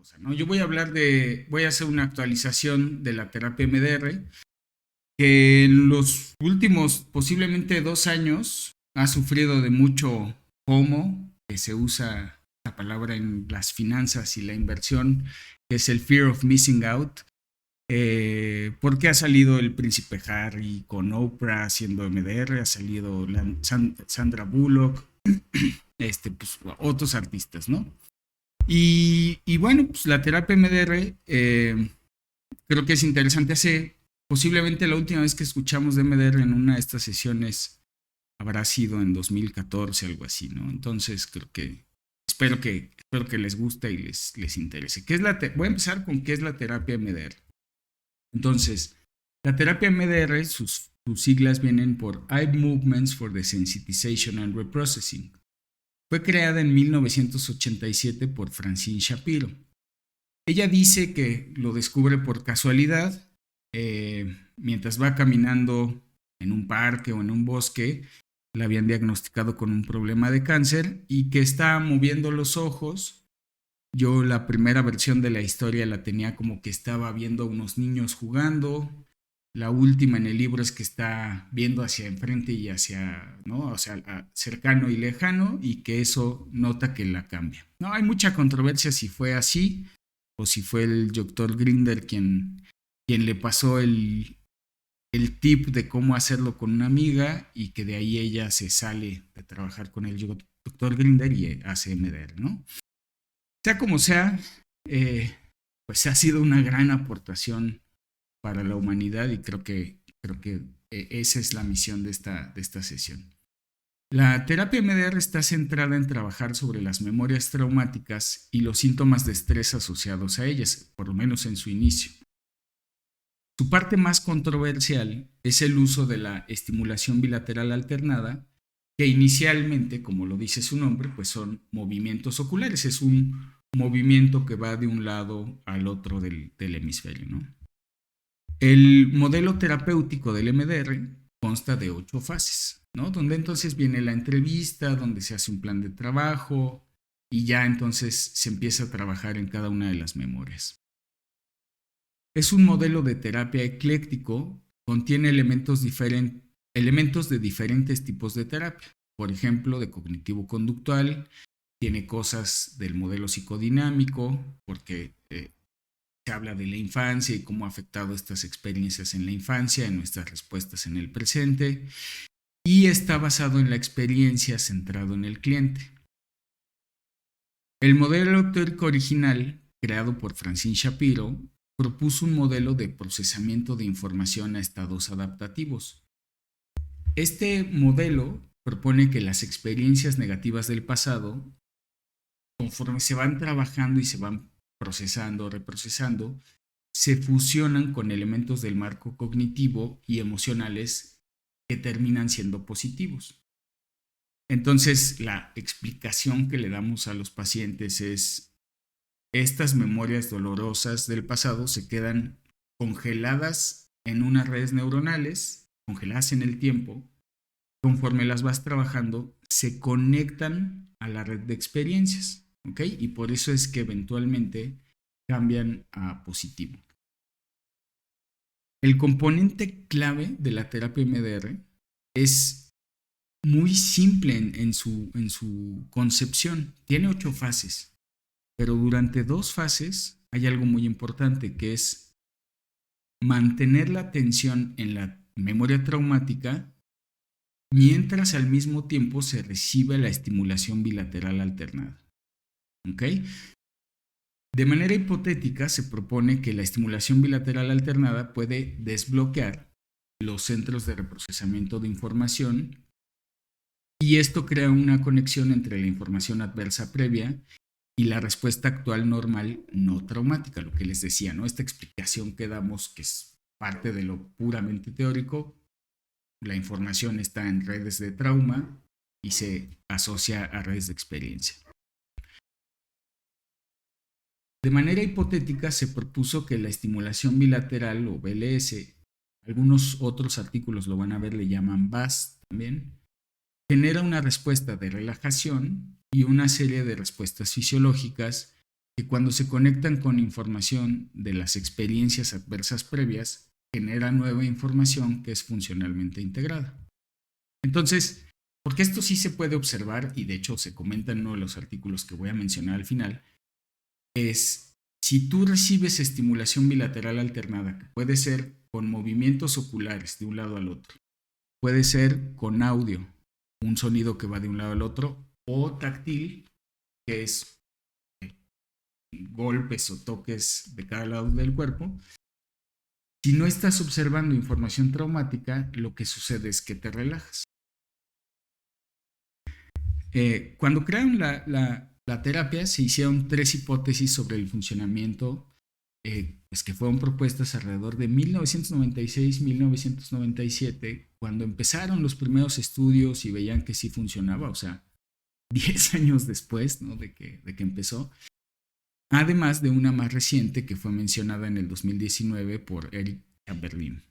cosa, ¿no? Yo voy a hacer una actualización de la terapia MDR, que en los últimos posiblemente 2 años ha sufrido de mucho FOMO, que se usa la palabra en las finanzas y la inversión, que es el Fear of Missing Out, porque ha salido el príncipe Harry con Oprah haciendo MDR, ha salido Sandra Bullock, pues, otros artistas, ¿no? Y bueno, pues la terapia MDR creo que es interesante. Posiblemente la última vez que escuchamos de MDR en una de estas sesiones habrá sido en 2014, algo así, ¿no? Entonces espero que les guste y les interese. Voy a empezar con qué es la terapia MDR. Entonces, la terapia MDR, sus siglas vienen por Eye Movements for Desensitization and Reprocessing. Fue creada en 1987 por Francine Shapiro. Ella dice que lo descubre por casualidad, mientras va caminando en un parque o en un bosque. La habían diagnosticado con un problema de cáncer y que está moviendo los ojos. Yo la primera versión de la historia la tenía como que estaba viendo a unos niños jugando. La última en el libro es que está viendo hacia enfrente y hacia, ¿no? O sea, cercano y lejano, y que eso nota que la cambia. No hay mucha controversia si fue así o si fue el doctor Grinder quien le pasó el tip de cómo hacerlo con una amiga, y que de ahí ella se sale de trabajar con el doctor Grinder y hace MDR, ¿no? Sea como sea, pues ha sido una gran aportación para la humanidad, y creo que esa es la misión de esta sesión. La terapia MDR está centrada en trabajar sobre las memorias traumáticas y los síntomas de estrés asociados a ellas, por lo menos en su inicio. Su parte más controversial es el uso de la estimulación bilateral alternada, que inicialmente, como lo dice su nombre, pues son movimientos oculares. Es un movimiento que va de un lado al otro del hemisferio, ¿no? El modelo terapéutico del MDR consta de 8 fases, ¿no? Donde entonces viene la entrevista, donde se hace un plan de trabajo y ya entonces se empieza a trabajar en cada una de las memorias. Es un modelo de terapia ecléctico, contiene elementos de diferentes tipos de terapia. Por ejemplo, de cognitivo-conductual, tiene cosas del modelo psicodinámico, porque se habla de la infancia y cómo ha afectado estas experiencias en la infancia, en nuestras respuestas en el presente, y está basado en la experiencia, centrado en el cliente. El modelo teórico original, creado por Francine Shapiro, propuso un modelo de procesamiento de información a estados adaptativos. Este modelo propone que las experiencias negativas del pasado, conforme se van trabajando y se van procesando, reprocesando, se fusionan con elementos del marco cognitivo y emocionales que terminan siendo positivos. Entonces, la explicación que le damos a los pacientes es: estas memorias dolorosas del pasado se quedan congeladas en unas redes neuronales, congeladas en el tiempo. Conforme las vas trabajando, se conectan a la red de experiencias, ¿ok? Y por eso es que eventualmente cambian a positivo. El componente clave de la terapia MDR es muy simple en su concepción. Tiene 8 fases, pero durante 2 fases hay algo muy importante, que es mantener la atención en la memoria traumática mientras al mismo tiempo se recibe la estimulación bilateral alternada. ¿Ok? De manera hipotética, se propone que la estimulación bilateral alternada puede desbloquear los centros de reprocesamiento de información, y esto crea una conexión entre la información adversa previa y la respuesta actual normal no traumática, lo que les decía, ¿no? Esta explicación que damos, que es parte de lo puramente teórico. La información está en redes de trauma y se asocia a redes de experiencia. De manera hipotética, se propuso que la estimulación bilateral, o BLS, algunos otros artículos lo van a ver, le llaman BAS también, genera una respuesta de relajación y una serie de respuestas fisiológicas que cuando se conectan con información de las experiencias adversas previas, genera nueva información que es funcionalmente integrada. Entonces, porque esto sí se puede observar, y de hecho se comenta en uno de los artículos que voy a mencionar al final, es si tú recibes estimulación bilateral alternada, que puede ser con movimientos oculares de un lado al otro, puede ser con audio, un sonido que va de un lado al otro, o táctil, que es golpes o toques de cada lado del cuerpo. Si no estás observando información traumática, lo que sucede es que te relajas. Cuando crearon la terapia, se hicieron 3 hipótesis sobre el funcionamiento pues que fueron propuestas alrededor de 1996-1997, cuando empezaron los primeros estudios y veían que sí funcionaba, o sea, 10 años después, ¿no?, de que empezó. Además de una más reciente que fue mencionada en el 2019 por Eric Chamberlain.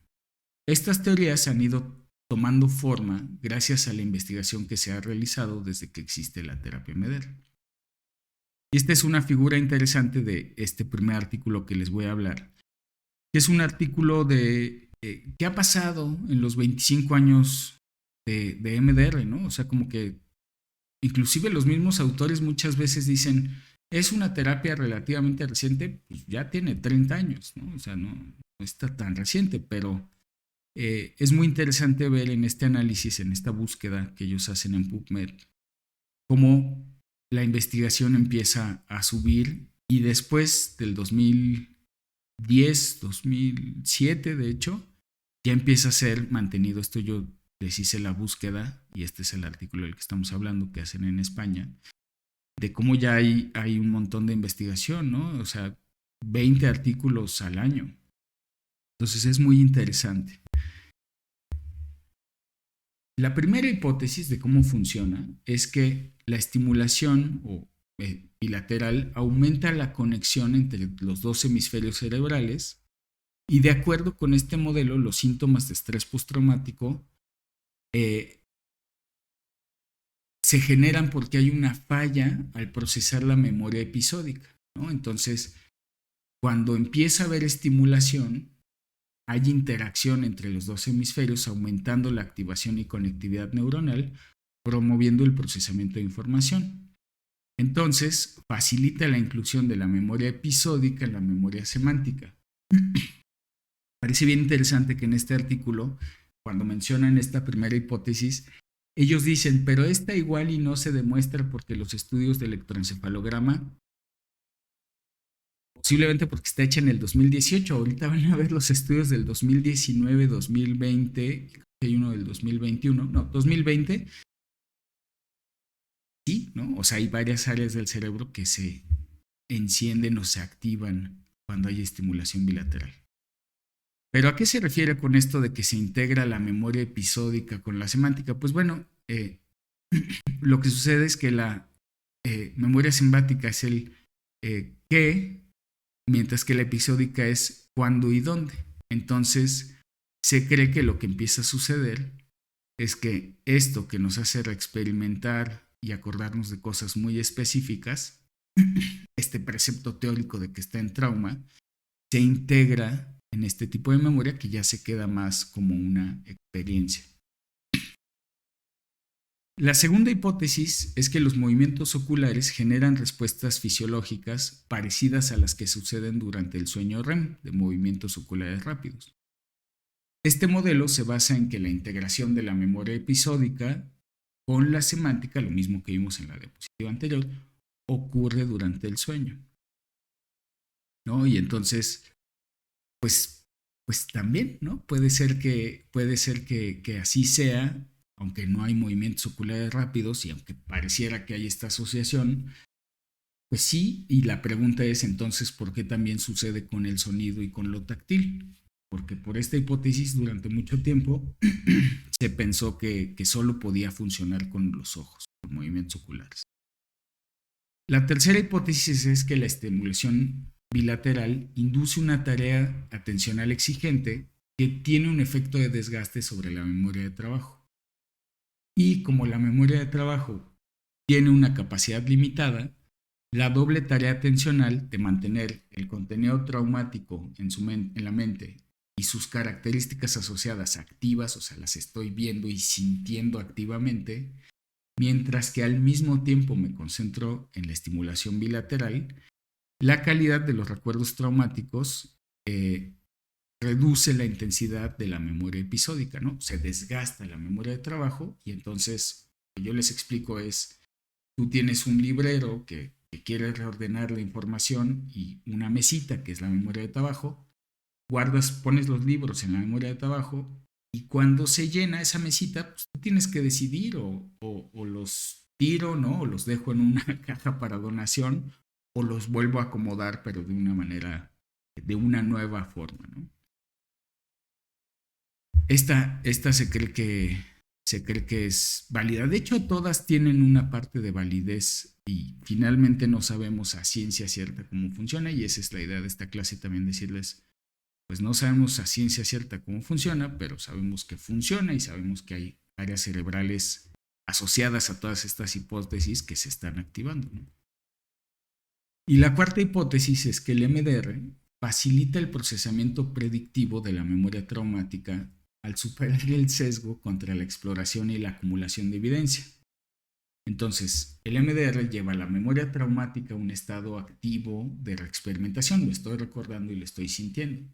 Estas teorías han ido tomando forma gracias a la investigación que se ha realizado desde que existe la terapia MEDER. Y esta es una figura interesante de este primer artículo que les voy a hablar, que es un artículo de qué ha pasado en los 25 años de MDR, ¿no? O sea, como que inclusive los mismos autores muchas veces dicen, es una terapia relativamente reciente, pues ya tiene 30 años, ¿no? O sea, no está tan reciente, pero es muy interesante ver en este análisis, en esta búsqueda que ellos hacen en PubMed, cómo la investigación empieza a subir y después del 2010, 2007, de hecho, ya empieza a ser mantenido. Esto yo les hice la búsqueda y este es el artículo del que estamos hablando que hacen en España, de cómo ya hay un montón de investigación, ¿no? O sea, 20 artículos al año. Entonces es muy interesante. La primera hipótesis de cómo funciona es que la estimulación bilateral aumenta la conexión entre los 2 hemisferios cerebrales y de acuerdo con este modelo los síntomas de estrés postraumático se generan porque hay una falla al procesar la memoria episódica, ¿no? Entonces, cuando empieza a haber estimulación, hay interacción entre los 2 hemisferios, aumentando la activación y conectividad neuronal, promoviendo el procesamiento de información. Entonces, facilita la inclusión de la memoria episódica en la memoria semántica. Parece bien interesante que en este artículo, cuando mencionan esta primera hipótesis, ellos dicen, pero esta igual y no se demuestra porque los estudios de electroencefalograma, posiblemente porque está hecha en el 2018, ahorita van a ver los estudios del 2019, 2020, hay uno del 2021, no, 2020, sí, ¿no? O sea, hay varias áreas del cerebro que se encienden o se activan cuando hay estimulación bilateral. Pero ¿a qué se refiere con esto de que se integra la memoria episódica con la semántica? Pues bueno, lo que sucede es que la memoria semántica es el qué, mientras que la episódica es cuándo y dónde. Entonces, se cree que lo que empieza a suceder es que esto que nos hace reexperimentar y acordarnos de cosas muy específicas, este precepto teórico de que está en trauma, se integra en este tipo de memoria que ya se queda más como una experiencia. La segunda hipótesis es que los movimientos oculares generan respuestas fisiológicas parecidas a las que suceden durante el sueño REM, de movimientos oculares rápidos. Este modelo se basa en que la integración de la memoria episódica con la semántica, lo mismo que vimos en la diapositiva anterior, ocurre durante el sueño, ¿no? Y entonces, pues también, ¿no? Puede ser que así sea, aunque no hay movimientos oculares rápidos y aunque pareciera que hay esta asociación, pues sí, y la pregunta es entonces, ¿por qué también sucede con el sonido y con lo táctil? Porque por esta hipótesis durante mucho tiempo se pensó que solo podía funcionar con los ojos, con movimientos oculares. La tercera hipótesis es que la estimulación bilateral induce una tarea atencional exigente que tiene un efecto de desgaste sobre la memoria de trabajo. Y como la memoria de trabajo tiene una capacidad limitada, la doble tarea atencional de mantener el contenido traumático en la mente y sus características asociadas activas, o sea, las estoy viendo y sintiendo activamente, mientras que al mismo tiempo me concentro en la estimulación bilateral, la calidad de los recuerdos traumáticos reduce la intensidad de la memoria episódica, ¿no? Se desgasta la memoria de trabajo y entonces lo que yo les explico es, tú tienes un librero que quiere reordenar la información y una mesita que es la memoria de trabajo, pones los libros en la memoria de trabajo y cuando se llena esa mesita, pues tú tienes que decidir o los tiro, ¿no? O los dejo en una caja para donación o los vuelvo a acomodar, pero de una manera, de una nueva forma, ¿no? Esta se cree que es válida. De hecho, todas tienen una parte de validez y finalmente no sabemos a ciencia cierta cómo funciona y esa es la idea de esta clase también decirles, pues no sabemos a ciencia cierta cómo funciona, pero sabemos que funciona y sabemos que hay áreas cerebrales asociadas a todas estas hipótesis que se están activando, ¿no? Y la cuarta hipótesis es que el MDR facilita el procesamiento predictivo de la memoria traumática al superar el sesgo contra la exploración y la acumulación de evidencia. Entonces, el MDR lleva la memoria traumática a un estado activo de reexperimentación. Lo estoy recordando y lo estoy sintiendo.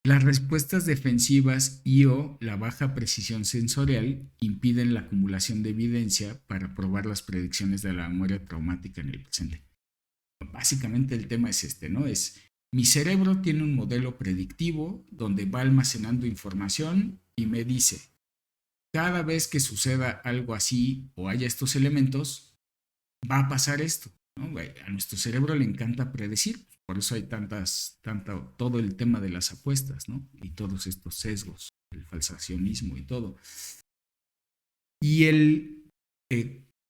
Las respuestas defensivas y o la baja precisión sensorial impiden la acumulación de evidencia para probar las predicciones de la memoria traumática en el presente. Básicamente el tema es este, ¿no? Es mi cerebro tiene un modelo predictivo donde va almacenando información y me dice, cada vez que suceda algo así o haya estos elementos, va a pasar esto, ¿no? A nuestro cerebro le encanta predecir, por eso hay todo el tema de las apuestas, ¿no? Y todos estos sesgos, el falsacionismo y todo. Y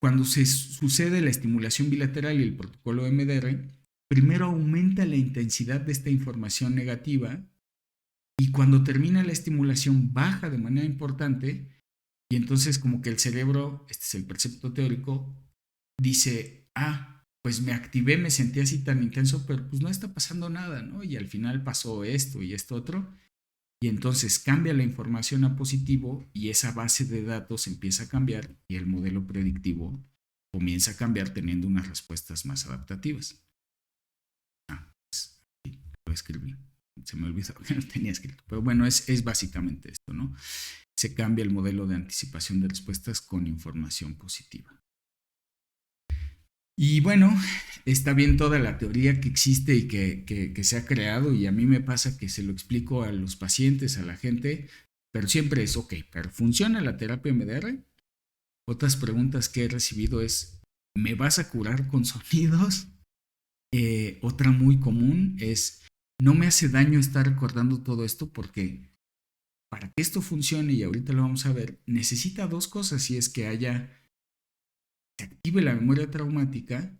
cuando se sucede la estimulación bilateral y el protocolo MDR, primero aumenta la intensidad de esta información negativa y cuando termina la estimulación baja de manera importante y entonces como que el cerebro, este es el precepto teórico, dice, pues me activé, me sentí así tan intenso, pero pues no está pasando nada, ¿no? Y al final pasó esto y esto otro. Y entonces cambia la información a positivo y esa base de datos empieza a cambiar y el modelo predictivo comienza a cambiar teniendo unas respuestas más adaptativas. Pues, lo escribí. Se me olvidó que no tenía escrito. Pero bueno, es básicamente esto, ¿no? Se cambia el modelo de anticipación de respuestas con información positiva. Y bueno, está bien toda la teoría que existe y que se ha creado y a mí me pasa que se lo explico a los pacientes, a la gente, pero siempre es, ok, pero ¿funciona la terapia MDR? Otras preguntas que he recibido es, ¿me vas a curar con sonidos? Otra muy común es, ¿no me hace daño estar recordando todo esto? Porque para que esto funcione, y ahorita lo vamos a ver, necesita dos cosas, y es que se active la memoria traumática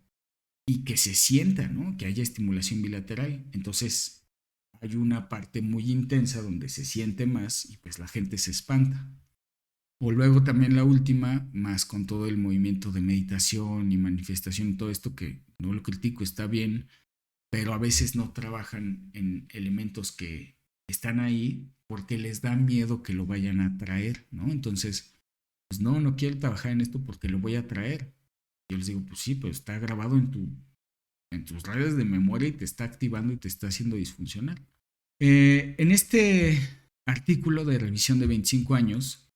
y que se sienta, ¿no? Que haya estimulación bilateral. Entonces, hay una parte muy intensa donde se siente más y pues la gente se espanta. O luego también la última, más con todo el movimiento de meditación y manifestación y todo esto que no lo critico, está bien, pero a veces no trabajan en elementos que están ahí porque les da miedo que lo vayan a traer, ¿no? Entonces, pues no quiero trabajar en esto porque lo voy a traer. Yo les digo, pues sí, pero está grabado en tus redes de memoria y te está activando y te está haciendo disfuncionar. En este artículo de revisión de 25 años,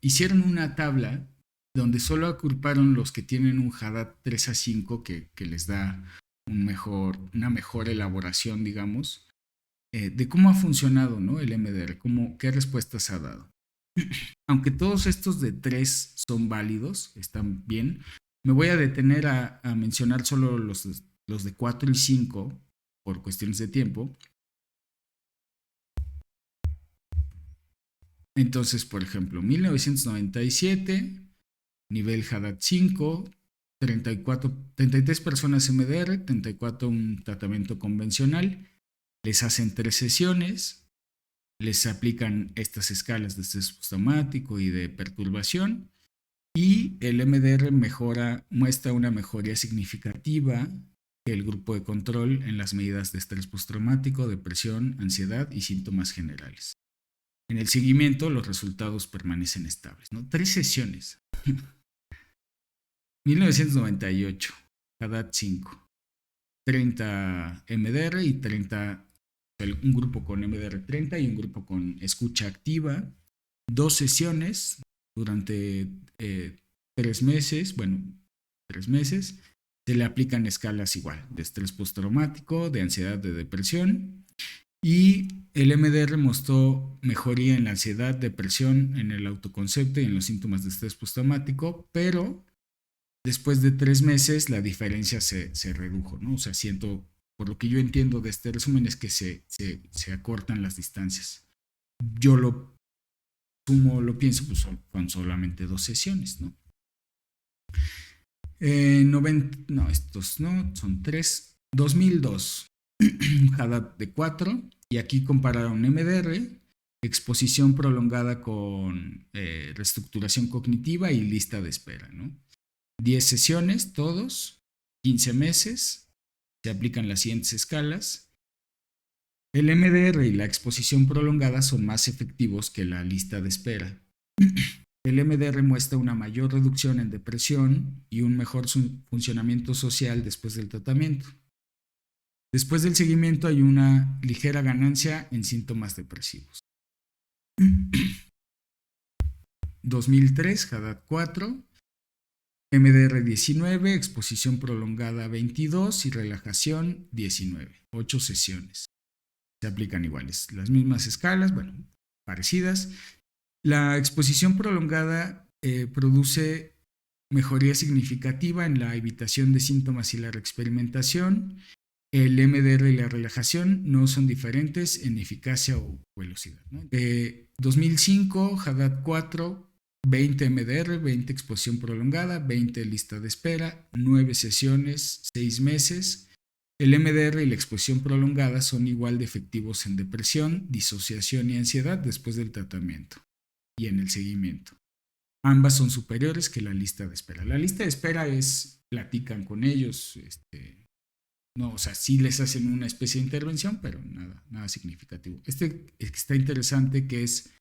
hicieron una tabla donde solo agruparon los que tienen un Haddad 3A5 que les da una mejor elaboración, digamos, de cómo ha funcionado, ¿no? El MDR, qué respuestas ha dado. Aunque todos estos de 3 son válidos, están bien, me voy a detener a mencionar solo los de 4 y 5 por cuestiones de tiempo. Entonces, por ejemplo, 1997, nivel Haddad 5, 33 personas MDR, 34 un tratamiento convencional, les hacen 3 sesiones, les aplican estas escalas de estrés postraumático y de perturbación Y el MDR muestra una mejoría significativa que el grupo de control en las medidas de estrés postraumático, depresión, ansiedad y síntomas generales. En el seguimiento, los resultados permanecen estables, ¿no? 3 sesiones. 1998, Haddad 5, 30 MDR y 30, un grupo con MDR 30 y un grupo con escucha activa. 2 sesiones durante 3 meses, 3 meses. Se le aplican escalas igual, de estrés postraumático, de ansiedad, de depresión. Y el MDR mostró mejoría en la ansiedad, depresión, en el autoconcepto y en los síntomas de estrés postraumático, pero después de 3 meses la diferencia se redujo, ¿no? O sea, por lo que yo entiendo de este resumen es que se acortan las distancias. Yo lo pienso pues, con solamente 2 sesiones, ¿no? Estos no, son 3. 2002, Haddad de 4, y aquí compararon MDR, exposición prolongada con reestructuración cognitiva y lista de espera, ¿no? 10 sesiones, todos, 15 meses, se aplican las siguientes escalas. El MDR y la exposición prolongada son más efectivos que la lista de espera. El MDR muestra una mayor reducción en depresión y un mejor funcionamiento social después del tratamiento. Después del seguimiento hay una ligera ganancia en síntomas depresivos. 2003, Haddad 4, MDR 19, exposición prolongada 22 y relajación 19, 8 sesiones. Se aplican iguales, las mismas escalas, parecidas. La exposición prolongada produce mejoría significativa en la evitación de síntomas y la reexperimentación. El MDR y la relajación no son diferentes en eficacia o velocidad, ¿no? 2005, Haddad 4, 20 MDR, 20 exposición prolongada, 20 lista de espera, 9 sesiones, 6 meses. El MDR y la exposición prolongada son igual de efectivos en depresión, disociación y ansiedad después del tratamiento y en el seguimiento. Ambas son superiores que la lista de espera. La lista de espera platican con ellos, no, o sea, sí les hacen una especie de intervención, pero nada significativo. Está interesante, que es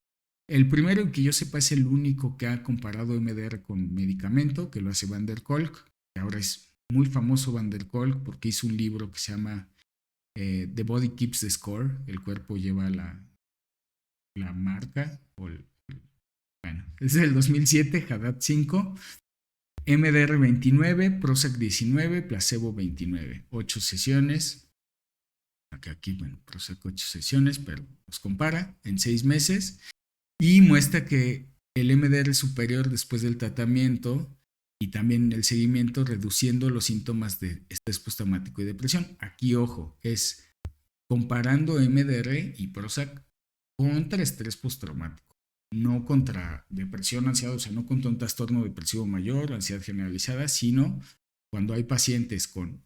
el primero, que yo sepa, es el único que ha comparado MDR con medicamento, que lo hace Van der Kolk, que ahora es muy famoso Van der Kolk porque hizo un libro que se llama The Body Keeps the Score, el cuerpo lleva la marca, es del 2007, Haddad 5, MDR 29, Prozac 19, placebo 29, 8 sesiones. Aquí, Prozac 8 sesiones, pero los compara en 6 meses y muestra que el MDR es superior después del tratamiento y también el seguimiento, reduciendo los síntomas de estrés postraumático y depresión. Aquí, ojo, es comparando MDR y Prozac contra estrés postraumático, no contra depresión, ansiedad, o sea, no contra un trastorno depresivo mayor, ansiedad generalizada, sino cuando hay pacientes con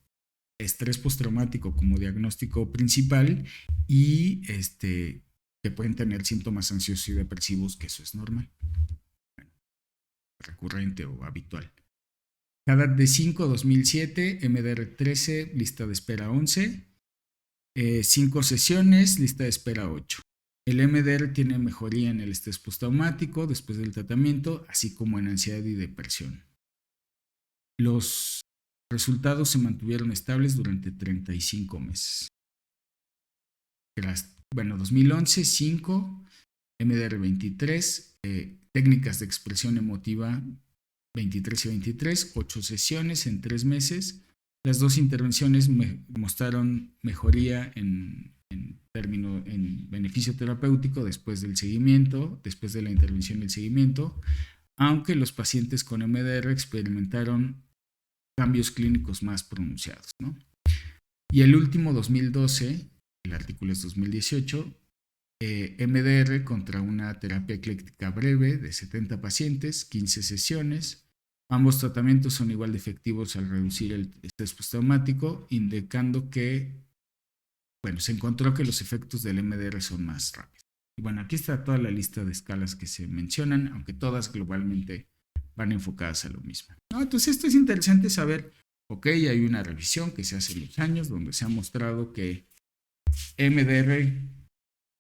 estrés postraumático como diagnóstico principal y que pueden tener síntomas ansiosos y depresivos, que eso es normal, recurrente o habitual. Haddad de 5, 2007, MDR 13, lista de espera 11, 5 sesiones, lista de espera 8. El MDR tiene mejoría en el estrés postraumático después del tratamiento, así como en ansiedad y depresión. Los resultados se mantuvieron estables durante 35 meses. 2011, 5, MDR 23, técnicas de expresión emotiva 23 y 23, 8 sesiones en 3 meses. Las 2 intervenciones mostraron mejoría en beneficio terapéutico después del seguimiento, después de la intervención y el seguimiento, aunque los pacientes con MDR experimentaron cambios clínicos más pronunciados, ¿no? Y el último, 2012, el artículo es 2018, MDR contra una terapia ecléctica breve de 70 pacientes, 15 sesiones. Ambos tratamientos son igual de efectivos al reducir el estrés postraumático, indicando que se encontró que los efectos del MDR son más rápidos. Y aquí está toda la lista de escalas que se mencionan, aunque todas globalmente van enfocadas a lo mismo, ¿no? Entonces esto es interesante saber, ok, hay una revisión que se hace en los años donde se ha mostrado que MDR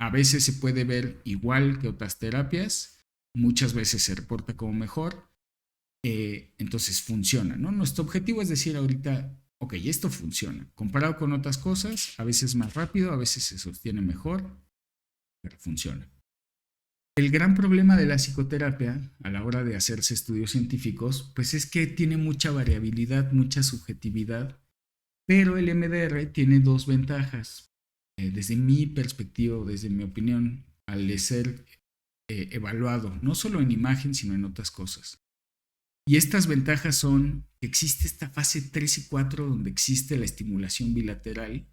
a veces se puede ver igual que otras terapias, muchas veces se reporta como mejor, entonces funciona, ¿no? Nuestro objetivo es decir ahorita, ok, esto funciona, comparado con otras cosas, a veces más rápido, a veces se sostiene mejor, pero funciona. El gran problema de la psicoterapia a la hora de hacerse estudios científicos, pues es que tiene mucha variabilidad, mucha subjetividad, pero el MDR tiene dos ventajas. Desde mi perspectiva, desde mi opinión, al ser evaluado, no solo en imagen, sino en otras cosas. Y estas ventajas son que existe esta fase 3 y 4 donde existe la estimulación bilateral,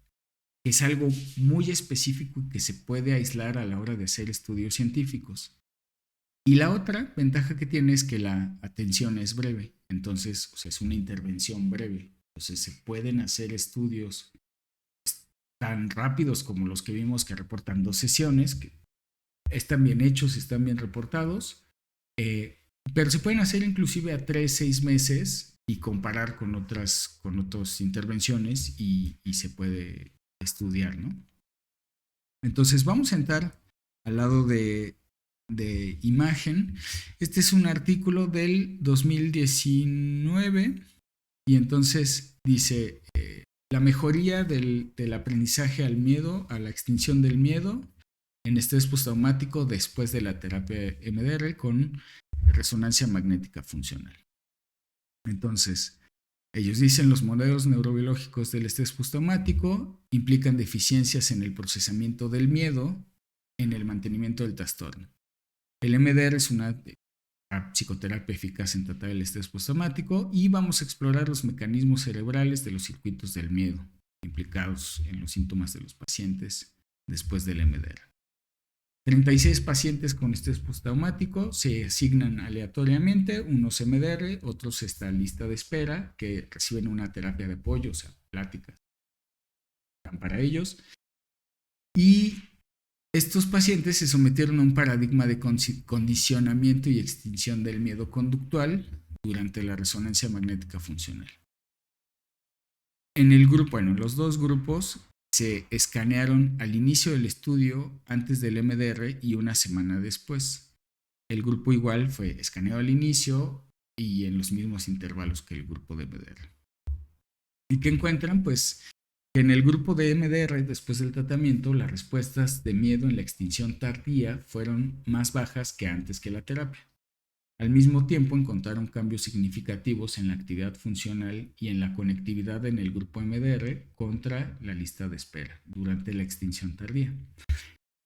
que es algo muy específico y que se puede aislar a la hora de hacer estudios científicos. Y la otra ventaja que tiene es que la atención es breve, entonces es una intervención breve. Entonces se pueden hacer estudios tan rápidos como los que vimos que reportan 2 sesiones, que están bien hechos, están bien reportados, pero se pueden hacer inclusive a 3, 6 meses y comparar con otras intervenciones y se puede estudiar, ¿no? Entonces vamos a entrar al lado de imagen. Este es un artículo del 2019 y entonces dice la mejoría del aprendizaje al miedo, a la extinción del miedo en estrés postraumático después de la terapia MDR con resonancia magnética funcional. Entonces, ellos dicen los modelos neurobiológicos del estrés postraumático implican deficiencias en el procesamiento del miedo en el mantenimiento del trastorno. El MDR es una psicoterapia eficaz en tratar el estrés postraumático y vamos a explorar los mecanismos cerebrales de los circuitos del miedo implicados en los síntomas de los pacientes después del MDR. 36 pacientes con estrés postraumático se asignan aleatoriamente, unos MDR, otros esta lista de espera que reciben una terapia de apoyo, o sea, pláticas para ellos. Y estos pacientes se sometieron a un paradigma de condicionamiento y extinción del miedo conductual durante la resonancia magnética funcional. En el grupo, bueno, los dos grupos se escanearon al inicio del estudio antes del MDR y una semana después. El grupo igual fue escaneado al inicio y en los mismos intervalos que el grupo de MDR. ¿Y qué encuentran? Pues en el grupo de MDR, después del tratamiento, las respuestas de miedo en la extinción tardía fueron más bajas que antes que la terapia. Al mismo tiempo, encontraron cambios significativos en la actividad funcional y en la conectividad en el grupo MDR contra la lista de espera durante la extinción tardía.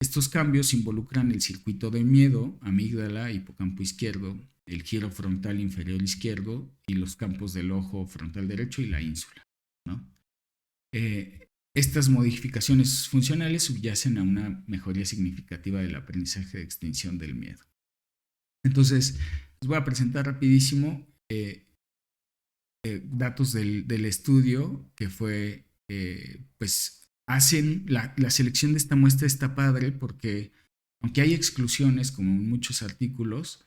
Estos cambios involucran el circuito de miedo, amígdala, hipocampo izquierdo, el giro frontal inferior izquierdo y los campos del ojo frontal derecho y la ínsula, ¿no? Estas modificaciones funcionales subyacen a una mejoría significativa del aprendizaje de extinción del miedo. Entonces, les voy a presentar rapidísimo datos del estudio que fue, pues, hacen la selección de esta muestra está padre porque aunque hay exclusiones como en muchos artículos,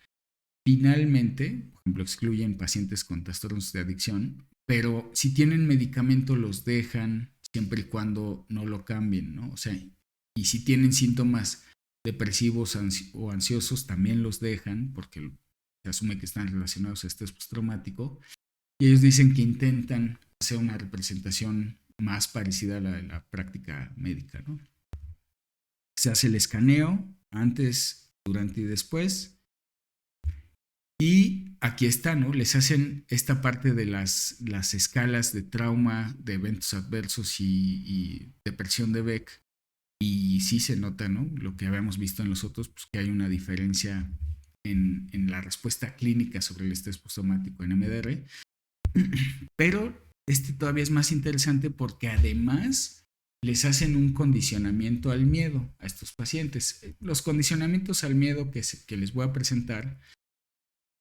finalmente, por ejemplo, excluyen pacientes con trastornos de adicción, pero si tienen medicamento los dejan siempre y cuando no lo cambien, ¿no? O sea, y si tienen síntomas depresivos o ansiosos también los dejan porque se asume que están relacionados a estrés postraumático y ellos dicen que intentan hacer una representación más parecida a la de la práctica médica, ¿no? Se hace el escaneo antes, durante y después. Y aquí está, ¿no? Les hacen esta parte de las escalas de trauma, de eventos adversos y depresión de Beck. Y sí se nota, ¿no? Lo que habíamos visto en los otros, pues que hay una diferencia en la respuesta clínica sobre el estrés postraumático en MDR. Pero este todavía es más interesante porque además les hacen un condicionamiento al miedo a estos pacientes. Los condicionamientos al miedo que les voy a presentar,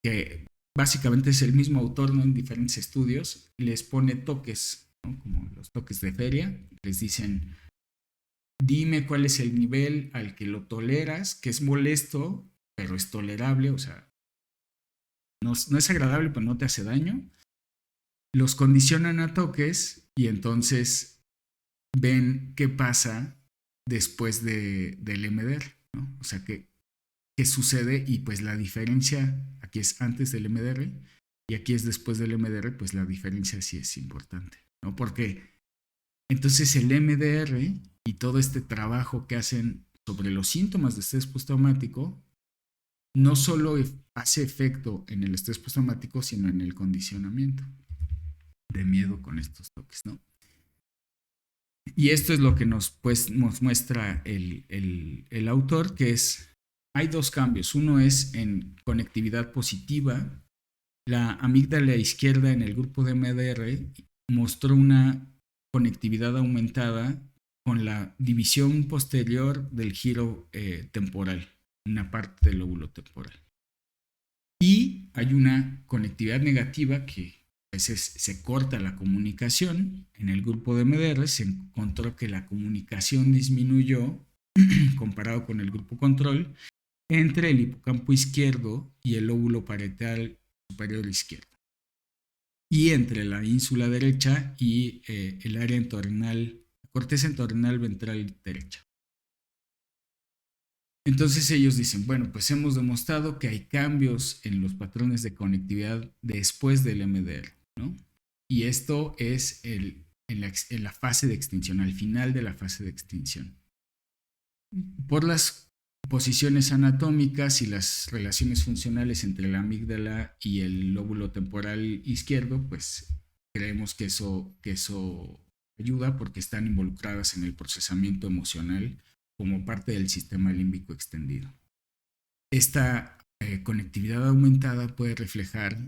que básicamente es el mismo autor, ¿no? En diferentes estudios, les pone toques, ¿no? Como los toques de feria, les dicen, dime cuál es el nivel al que lo toleras, que es molesto, pero es tolerable, o sea, no es agradable, pero no te hace daño. Los condicionan a toques y entonces ven qué pasa después del MDR, ¿no? O sea, qué sucede y pues la diferencia, aquí es antes del MDR y aquí es después del MDR, pues la diferencia sí es importante, ¿no? Porque entonces el MDR y todo este trabajo que hacen sobre los síntomas de estrés postraumático no solo hace efecto en el estrés postraumático, sino en el condicionamiento de miedo con estos toques, ¿no? Y esto es lo que nos muestra el autor, que es, hay dos cambios. Uno es en conectividad positiva. La amígdala izquierda en el grupo de MDR mostró una conectividad aumentada con la división posterior del giro temporal, una parte del lóbulo temporal. Y hay una conectividad negativa que a veces se corta la comunicación. En el grupo de MDR se encontró que la comunicación disminuyó comparado con el grupo control entre el hipocampo izquierdo y el lóbulo parietal superior izquierdo, y entre la ínsula derecha y el área entornal, corteza entornal ventral derecha. Entonces ellos dicen, bueno, pues hemos demostrado que hay cambios en los patrones de conectividad después del MDR, ¿no? Y esto es en la fase de extinción, al final de la fase de extinción. Por las posiciones anatómicas y las relaciones funcionales entre la amígdala y el lóbulo temporal izquierdo, pues creemos que eso ayuda porque están involucradas en el procesamiento emocional como parte del sistema límbico extendido. Esta conectividad aumentada puede reflejar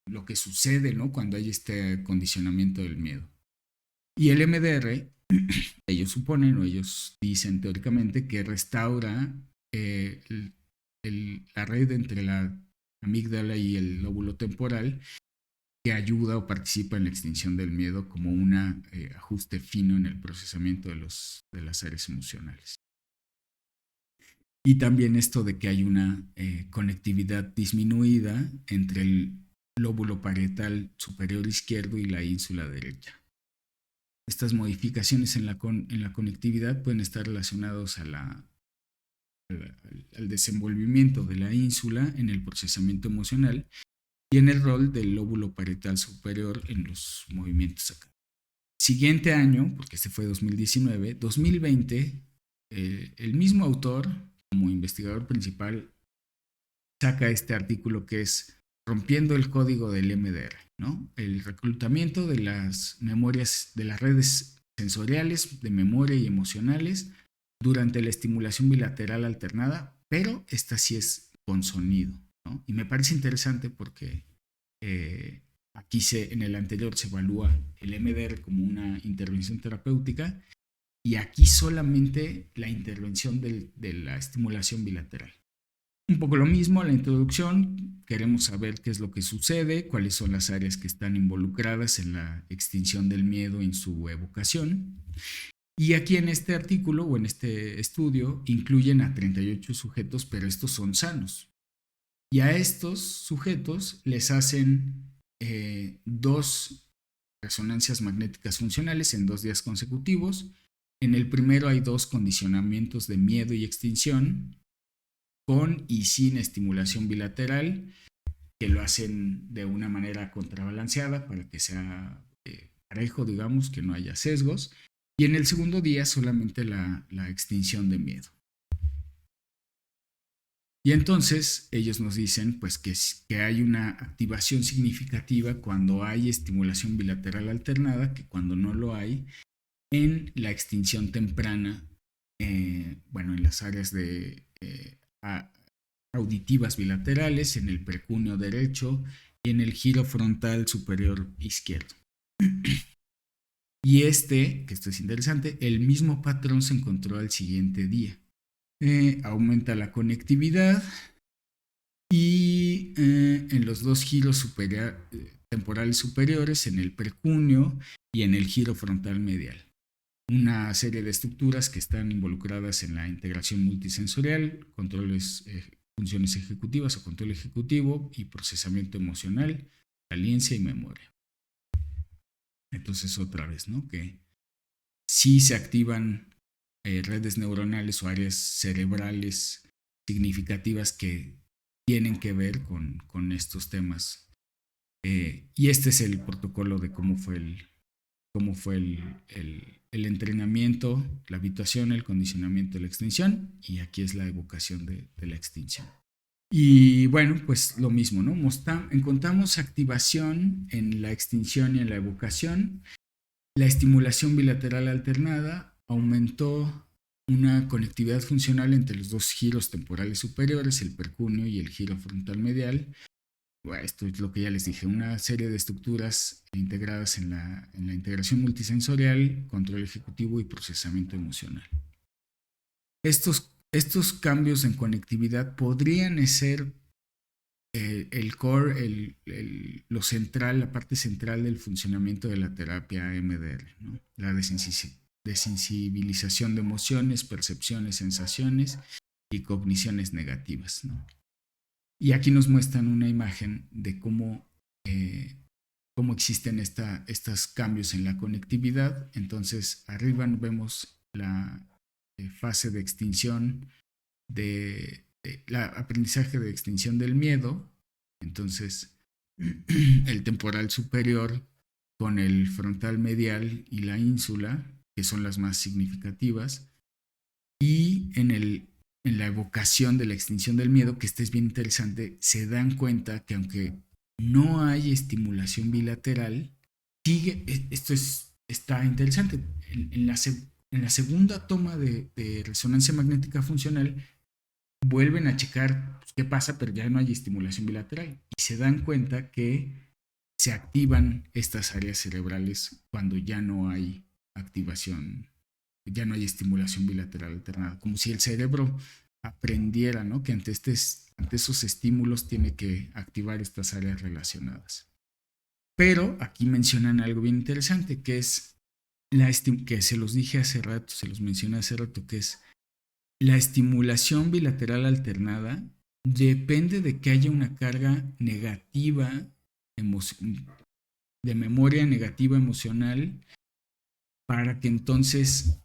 lo que sucede, ¿no?, cuando hay este condicionamiento del miedo. Y el MDR, ellos suponen o ellos dicen teóricamente que restaura la red entre la amígdala y el lóbulo temporal, que ayuda o participa en la extinción del miedo como un ajuste fino en el procesamiento de las áreas emocionales. Y también esto de que hay una conectividad disminuida entre el lóbulo parietal superior izquierdo y la ínsula derecha. Estas modificaciones en la conectividad pueden estar relacionados al desenvolvimiento de la ínsula en el procesamiento emocional y en el rol del lóbulo parietal superior en los movimientos acá. Siguiente año, porque este fue 2019, 2020, el mismo autor, como investigador principal, saca este artículo que es Rompiendo el código del MDR, ¿no? El reclutamiento de las memorias, de las redes sensoriales de memoria y emocionales durante la estimulación bilateral alternada, pero esta sí es con sonido, ¿no? Y me parece interesante porque aquí en el anterior se evalúa el MDR como una intervención terapéutica y aquí solamente la intervención de la estimulación bilateral. Un poco lo mismo, la introducción, queremos saber qué es lo que sucede, cuáles son las áreas que están involucradas en la extinción del miedo en su evocación. Y aquí en este artículo o en este estudio incluyen a 38 sujetos, pero estos son sanos. Y a estos sujetos les hacen 2 resonancias magnéticas funcionales en 2 días consecutivos. En el primero hay 2 condicionamientos de miedo y extinción, con y sin estimulación bilateral, que lo hacen de una manera contrabalanceada para que sea parejo, digamos, que no haya sesgos. Y en el segundo día solamente la extinción de miedo. Y entonces ellos nos dicen pues que hay una activación significativa cuando hay estimulación bilateral alternada, que cuando no lo hay, en la extinción temprana, en las áreas de auditivas bilaterales, en el precuneo derecho y en el giro frontal superior izquierdo. Y que esto es interesante, el mismo patrón se encontró al siguiente día. Aumenta la conectividad y en los 2 giros temporales superiores, en el precuneo y en el giro frontal medial. Una serie de estructuras que están involucradas en la integración multisensorial, controles funciones ejecutivas o control ejecutivo y procesamiento emocional, saliencia y memoria. Entonces otra vez, ¿no? Que sí se activan redes neuronales o áreas cerebrales significativas que tienen que ver con estos temas. Y este es el protocolo de cómo fue el entrenamiento, la habituación, el condicionamiento de la extinción, y aquí es la evocación de la extinción. Y bueno, pues lo mismo, ¿no? Encontramos activación en la extinción y en la evocación. La estimulación bilateral alternada aumentó una conectividad funcional entre los dos giros temporales superiores, el percúneo y el giro frontal medial. Bueno, esto es lo que ya les dije, una serie de estructuras integradas en la integración multisensorial, control ejecutivo y procesamiento emocional. Estos cambios en conectividad podrían ser el core, lo central, la parte central del funcionamiento de la terapia MDR, ¿no? La desensibilización de emociones, percepciones, sensaciones y cogniciones negativas, ¿no? Y aquí nos muestran una imagen de cómo existen estos cambios en la conectividad. Entonces, arriba vemos la fase de extinción de aprendizaje de extinción del miedo. Entonces, el temporal superior con el frontal medial y la ínsula, que son las más significativas, y en la evocación de la extinción del miedo, que este es bien interesante, se dan cuenta que aunque no hay estimulación bilateral, está interesante. En la segunda toma de resonancia magnética funcional, vuelven a checar qué pasa, pero ya no hay estimulación bilateral. Y se dan cuenta que se activan estas áreas cerebrales cuando ya no hay activación, ya no hay estimulación bilateral alternada. Como si el cerebro aprendiera, ¿no? Que ante esos estímulos tiene que activar estas áreas relacionadas. Pero aquí mencionan algo bien interesante, que es que se los dije hace rato, se los mencioné hace rato, que es la estimulación bilateral alternada depende de que haya una carga negativa de memoria negativa emocional para que entonces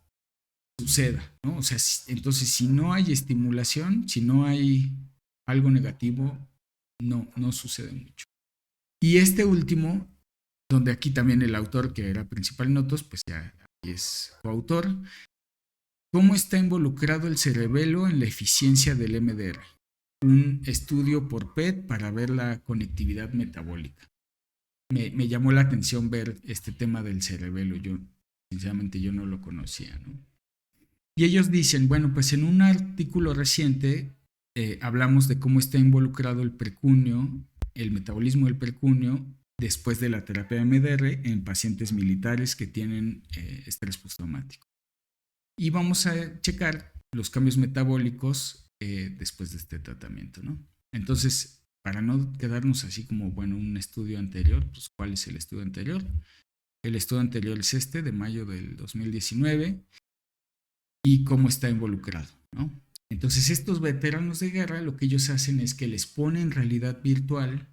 suceda, ¿no? O sea, entonces si no hay estimulación, si no hay algo negativo, no sucede mucho. Y este último, donde aquí también el autor, que era principal notos, pues ya es coautor. ¿Cómo está involucrado el cerebelo en la eficiencia del MDR? Un estudio por PET para ver la conectividad metabólica. Me llamó la atención ver este tema del cerebelo. Sinceramente, yo no lo conocía, ¿no? Y ellos dicen, bueno, pues en un artículo reciente hablamos de cómo está involucrado el percúneo, el metabolismo del percúneo después de la terapia MDR en pacientes militares que tienen estrés postraumático. Y vamos a checar los cambios metabólicos después de este tratamiento, ¿no? Entonces, para no quedarnos así como, bueno, un estudio anterior, pues, ¿cuál es el estudio anterior? El estudio anterior es este, de mayo del 2019, y cómo está involucrado, ¿no? Entonces, estos veteranos de guerra, lo que ellos hacen es que les ponen realidad virtual,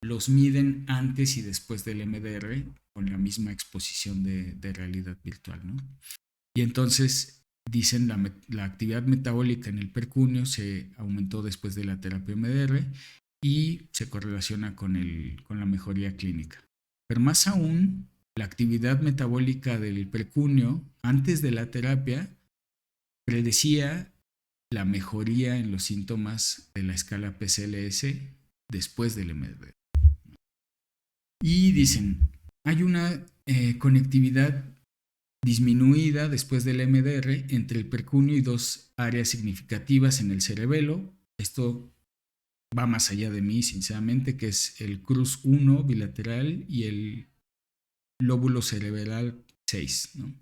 los miden antes y después del MDR con la misma exposición de realidad virtual, ¿no? Y entonces dicen la actividad metabólica en el percúneo se aumentó después de la terapia MDR y se correlaciona con la mejoría clínica. Pero más aún, la actividad metabólica del percúneo antes de la terapia predecía la mejoría en los síntomas de la escala PCLS después del MDR. Y dicen, hay una conectividad disminuida después del MDR entre el percúneo y dos áreas significativas en el cerebelo. Esto va más allá de mí, sinceramente, que es el crus 1 bilateral y el lóbulo cerebral 6, ¿no?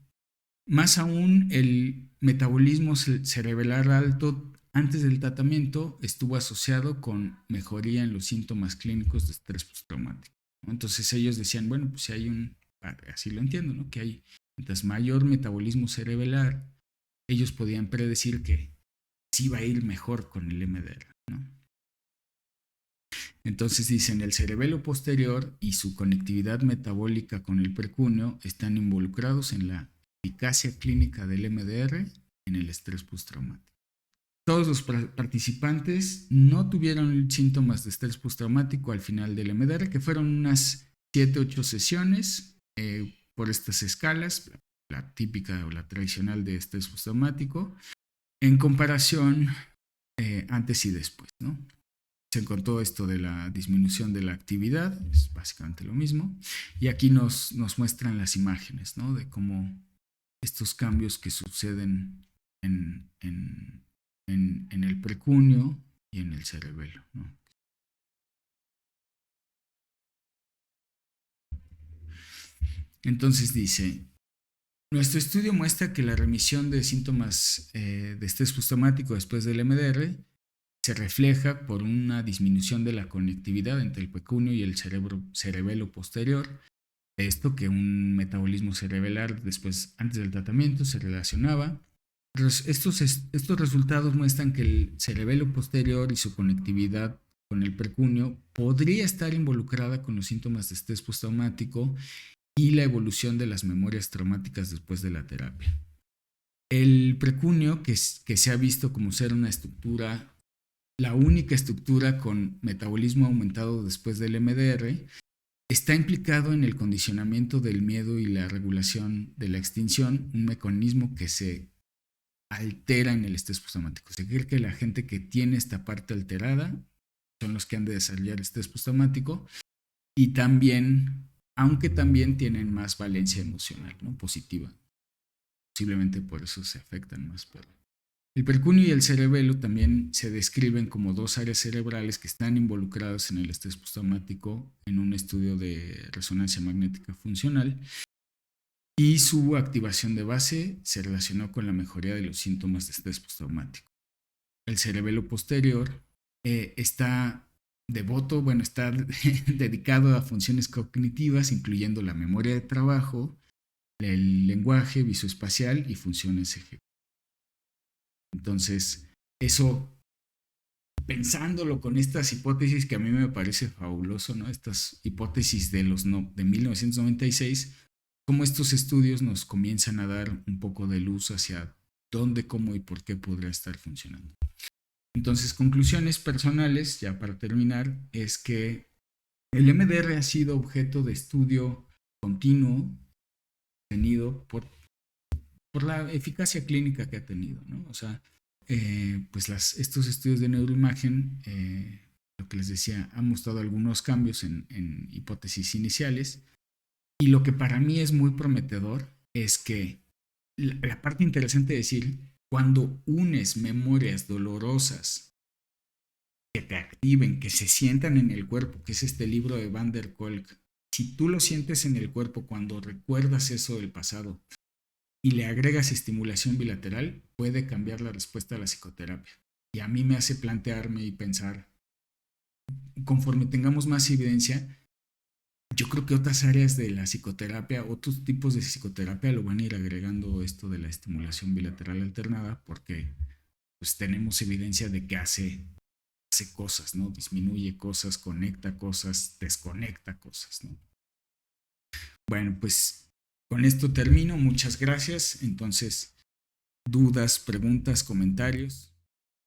Más aún, el metabolismo cerebral alto antes del tratamiento estuvo asociado con mejoría en los síntomas clínicos de estrés postraumático, ¿no? Entonces ellos decían, bueno, pues si hay así lo entiendo, ¿no? Que hay mientras mayor metabolismo cerebral, ellos podían predecir que sí va a ir mejor con el MDR, ¿no? Entonces dicen, el cerebelo posterior y su conectividad metabólica con el precúneo están involucrados en la eficacia clínica del MDR en el estrés postraumático. Todos los participantes no tuvieron síntomas de estrés postraumático al final del MDR, que fueron unas 7-8 sesiones por estas escalas, la típica o la tradicional de estrés postraumático, en comparación antes y después, ¿no? Se encontró esto de la disminución de la actividad, es básicamente lo mismo, y aquí nos muestran las imágenes, ¿no? De cómo estos cambios que suceden en el precúneo y en el cerebelo, ¿no? Entonces dice, nuestro estudio muestra que la remisión de síntomas de estrés postraumático después del MDR se refleja por una disminución de la conectividad entre el precúneo y el cerebelo posterior. Esto que un metabolismo cerebelar antes del tratamiento se relacionaba. Estos resultados muestran que el cerebelo posterior y su conectividad con el precúneo podría estar involucrada con los síntomas de estrés postraumático y la evolución de las memorias traumáticas después de la terapia. El precúneo, que se ha visto como ser una estructura, la única estructura con metabolismo aumentado después del MDR, está implicado en el condicionamiento del miedo y la regulación de la extinción, un mecanismo que se altera en el estrés postraumático. Se cree que la gente que tiene esta parte alterada son los que han de desarrollar estrés postraumático y también, aunque también tienen más valencia emocional, ¿no? Positiva. Posiblemente por eso se afectan más, pero el precúneo y el cerebelo también se describen como dos áreas cerebrales que están involucradas en el estrés postraumático en un estudio de resonancia magnética funcional, y su activación de base se relacionó con la mejoría de los síntomas de estrés postraumático. El cerebelo posterior está está dedicado a funciones cognitivas, incluyendo la memoria de trabajo, el lenguaje visoespacial y funciones ejecutivas. Entonces, eso, pensándolo con estas hipótesis que a mí me parece fabuloso, ¿no? Estas hipótesis de 1996, cómo estos estudios nos comienzan a dar un poco de luz hacia dónde, cómo y por qué podría estar funcionando. Entonces, conclusiones personales, ya para terminar, es que el MDR ha sido objeto de estudio continuo tenido por la eficacia clínica que ha tenido, ¿no? O sea, pues estos estudios de neuroimagen, lo que les decía, han mostrado algunos cambios en hipótesis iniciales, y lo que para mí es muy prometedor es que la parte interesante de decir, cuando unes memorias dolorosas que te activen, que se sientan en el cuerpo, que es este libro de Van der Kolk, si tú lo sientes en el cuerpo cuando recuerdas eso del pasado y le agregas estimulación bilateral, puede cambiar la respuesta a la psicoterapia. Y a mí me hace plantearme y pensar, conforme tengamos más evidencia, yo creo que otras áreas de la psicoterapia, otros tipos de psicoterapia lo van a ir agregando esto de la estimulación bilateral alternada, porque pues tenemos evidencia de que hace cosas, ¿no? Disminuye cosas, conecta cosas, desconecta cosas, ¿no? Bueno, pues con esto termino. Muchas gracias. Entonces, dudas, preguntas, comentarios.